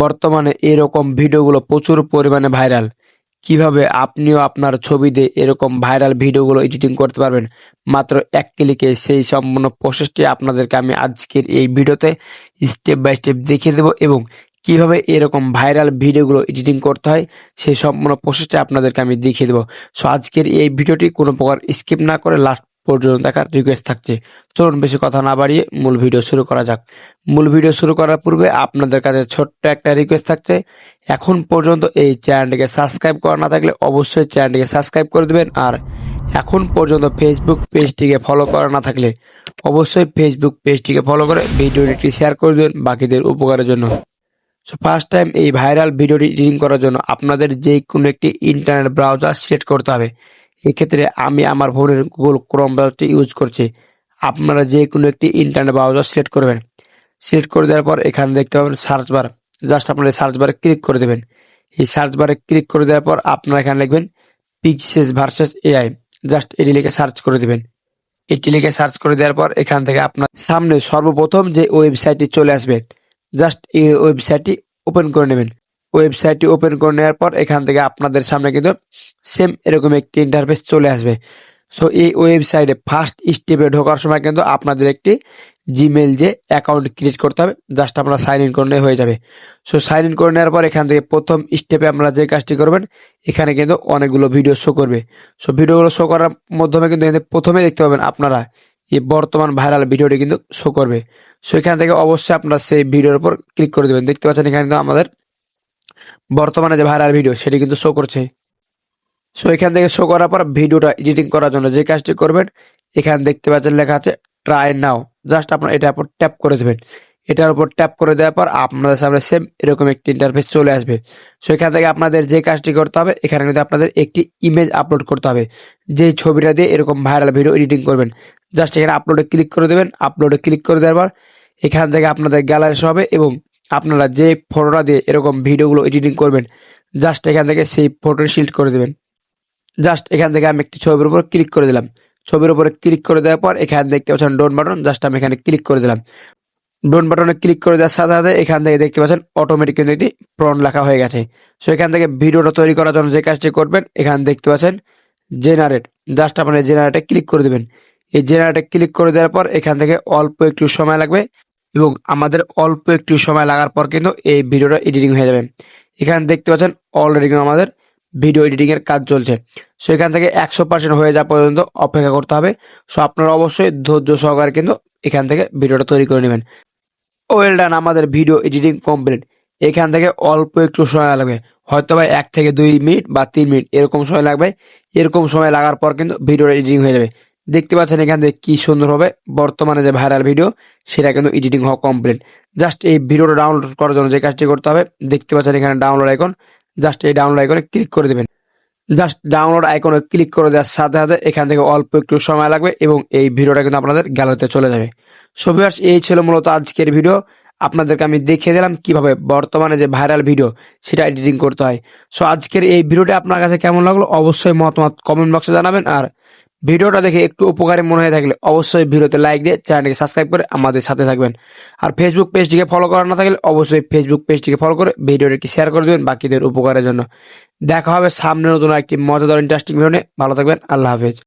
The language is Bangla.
বর্তমানে এরকম ভিডিওগুলো প্রচুর পরিমাণে ভাইরাল। কিভাবে আপনিও আপনার ছবি দিয়ে এরকম ভাইরাল ভিডিওগুলো এডিটিং করতে পারবেন মাত্র এক ক্লিকে, সেই সম্পূর্ণ প্রসেসটি আপনাদেরকে আমি আজকের এই ভিডিওতে স্টেপ বাই স্টেপ দেখিয়ে দেবো এবং কিভাবে এরকম ভাইরাল ভিডিওগুলো এডিটিং করতে হয় সেই সম্পূর্ণ প্রসেসটা আপনাদেরকে আমি দেখিয়ে দেবো। সো আজকের এই ভিডিওটি কোনো প্রকার স্কিপ না করে লাস্ট পর্যন্ত দেখার রিকোয়েস্ট থাকছে। চলুন বেশি কথা না বাড়িয়ে মূল ভিডিও শুরু করা যাক। মূল ভিডিও শুরু করার পূর্বে আপনাদের কাছে ছোট্ট একটা রিকোয়েস্ট থাকছে, এখন পর্যন্ত এই চ্যানেলটিকে সাবস্ক্রাইব করা না থাকলে অবশ্যই চ্যানেলটিকে সাবস্ক্রাইব করে দেবেন। আর এখন পর্যন্ত ফেসবুক পেজটিকে ফলো করা না থাকলে অবশ্যই ফেসবুক পেজটিকে ফলো করে ভিডিওটি শেয়ার করে দেবেন বাকিদের উপকারের জন্য। সো ফার্স্ট টাইম এই ভাইরাল ভিডিওটি এডিটিং করার জন্য আপনাদের যে কোনো একটি ইন্টারনেট ব্রাউজার সিলেক্ট করতে হবে। এক্ষেত্রে আমি আমার ফোনের গুগল ক্রোম ব্রাউজারটি ইউজ করছি। আপনারা যে কোনো একটি ইন্টারনেট ব্রাউজার সিলেক্ট করবেন। সিলেক্ট করে দেওয়ার পর এখানে দেখতে পাবেন সার্চ বার। জাস্ট আপনারা সার্চ বারে ক্লিক করে দেবেন। এই সার্চ বারে ক্লিক করে দেওয়ার পর আপনারা এখানে লিখবেন পিক্সেস ভার্সেস এআই। জাস্ট এটি লিখে সার্চ করে দেবেন। এটি লিখে সার্চ করে দেওয়ার পর এখান থেকে আপনার সামনে সর্বপ্রথম যে ওয়েবসাইটটি চলে আসবে, জাস্ট এই ওয়েবসাইটটি ওপেন করে নেবেন। ওয়েবসাইটটি ওপেন করে নেওয়ার পর এখান থেকে আপনাদের সামনে কিন্তু সেম এরকম একটি ইন্টারফেস চলে আসবে। সো এই ওয়েবসাইটে ফার্স্ট স্টেপে ঢোকার সময় কিন্তু আপনাদের একটি জিমেল যে অ্যাকাউন্ট ক্রিয়েট করতে হবে, জাস্ট আপনারা সাইন ইন করলে হয়ে যাবে। সো সাইন ইন করে নেওয়ার পর এখান থেকে প্রথম স্টেপে আপনারা যে কাজটি করবেন, এখানে কিন্তু অনেকগুলো ভিডিও শো করবে। সো ভিডিওগুলো শো করার মাধ্যমে কিন্তু প্রথমে দেখতে পাবেন আপনারা এই বর্তমান ভাইরাল ভিডিওটি কিন্তু শো করবে। সো এখান থেকে অবশ্যই আপনারা সেই ভিডিওর উপর ক্লিক করে দেবেন। দেখতে পাচ্ছেন এখানে কিন্তু আমাদের বর্তমানে যে ভাইরাল ভিডিও সেটি কিন্তু শো করছে। সো এখান থেকে শো করার পর ভিডিওটা এডিটিং করার জন্য যে কাজটি করবেন, এখানে দেখতে পাচ্ছেন লেখা আছে ট্রাই নাও। জাস্ট আপনারা এটার উপর ট্যাপ করে দেবেন। এটার উপর ট্যাপ করে দেওয়ার পর আপনাদের সামনে সেম এরকম একটি ইন্টারফেস চলে আসবে। সো এখান থেকে আপনাদের যে কাজটি করতে হবে, এখানে কিন্তু আপনাদের একটি ইমেজ আপলোড করতে হবে। যেই ছবিটা দিয়ে এরকম ভাইরাল ভিডিও এডিটিং করবেন, জাস্ট এখানে আপলোডে ক্লিক করে দেবেন। আপলোডে ক্লিক করে দেওয়ার পর এখান থেকে আপনাদের গ্যালারি শো হবে এবং আপনারা যে ফটোটা দিয়ে এরকম ভিডিওগুলো এডিটিং করবেন, জাস্ট এখান থেকে সেই ফটোটি সিলেক্ট করে দেবেন। জাস্ট এখান থেকে আমি একটি ছবির উপর ক্লিক করে দিলাম। ছবির উপরে ক্লিক করে দেওয়ার পর এখানে দেখতে পাচ্ছেন ডোন বাটন, জাস্ট আমি এখানে ক্লিক করে দিলাম। ডোন বাটনে ক্লিক করে দেওয়ার সাথে সাথে এখান থেকে দেখতে পাচ্ছেন অটোমেটিক কিন্তু একটি প্রম্পট লেখা হয়ে গেছে। সো এখান থেকে ভিডিওটা তৈরি করার জন্য যে কাজটি করবেন, এখানে দেখতে পাচ্ছেন জেনারেট। জাস্ট আপনারা জেনারেটে ক্লিক করে দেবেন। এই জেনারেটে ক্লিক করে দেওয়ার পর এখান থেকে অল্প একটু সময় লাগবে এবং আমাদের অল্প একটু সময় লাগার পর কিন্তু এই ভিডিওটা এডিটিং হয়ে যাবে। এখানে দেখতে পাচ্ছেন অলরেডি কিন্তু আমাদের ভিডিও এডিটিং এর কাজ চলছে। সো এখান থেকে 100% হয়ে যাওয়া পর্যন্ত অপেক্ষা করতে হবে। সো আপনারা অবশ্যই ধৈর্য সহকারে কিন্তু এখান থেকে ভিডিওটা তৈরি করে নেবেন। ওয়েল ডান, আমাদের ভিডিও এডিটিং কমপ্লিট। এখান থেকে অল্প একটু সময় লাগবে, হয়তো বা 1 থেকে 2 মিনিট বা 3 মিনিট এরকম সময় লাগবে। এরকম সময় লাগার পর কিন্তু ভিডিওটা এডিটিং হয়ে যাবে। দেখতে পাচ্ছেন এখান থেকে কি সুন্দরভাবে বর্তমানে যে ভাইরাল ভিডিও সেটা কিন্তু এডিটিং হওয়া কমপ্লিট। জাস্ট এই ভিডিওটা ডাউনলোড করার জন্য যে কাজটি করতে হবে, দেখতে পাচ্ছেন এখানে ডাউনলোড আইকন। জাস্ট এই ডাউনলোড আইকনে ক্লিক করে দেবেন। জাস্ট ডাউনলোড আইকনে ক্লিক করে দেওয়ার সাথে সাথে এখান থেকে অল্প একটু সময় লাগবে এবং এই ভিডিওটা কিন্তু আপনাদের গ্যালারিতে চলে যাবে। সো ভিউয়ার্স, এই ছিল মূলত আজকের ভিডিও। আপনাদেরকে আমি দেখিয়ে দিলাম কিভাবে বর্তমানে যে ভাইরাল ভিডিও সেটা এডিটিং করতে হয়। সো আজকের এই ভিডিওটা আপনার কাছে কেমন লাগলো অবশ্যই মতামত কমেন্ট বক্সে জানাবেন। আর ভিডিওটা দেখে একটু উপকারী মনে হয়ে থাকলে অবশ্যই ভিডিওতে লাইক দিয়ে চ্যানেলটিকে সাবস্ক্রাইব করে আমাদের সাথে থাকবেন। আর ফেসবুক পেজটিকে ফলো করা না থাকলে অবশ্যই ফেসবুক পেজটিকে ফলো করে ভিডিওটিকে শেয়ার করে দেবেন বাকিদের উপকারের জন্য। দেখা হবে সামনে নতুন একটি মজাদার ইন্টারেস্টিং ভিডিও নিয়ে। ভালো থাকবেন। আল্লাহ হাফেজ।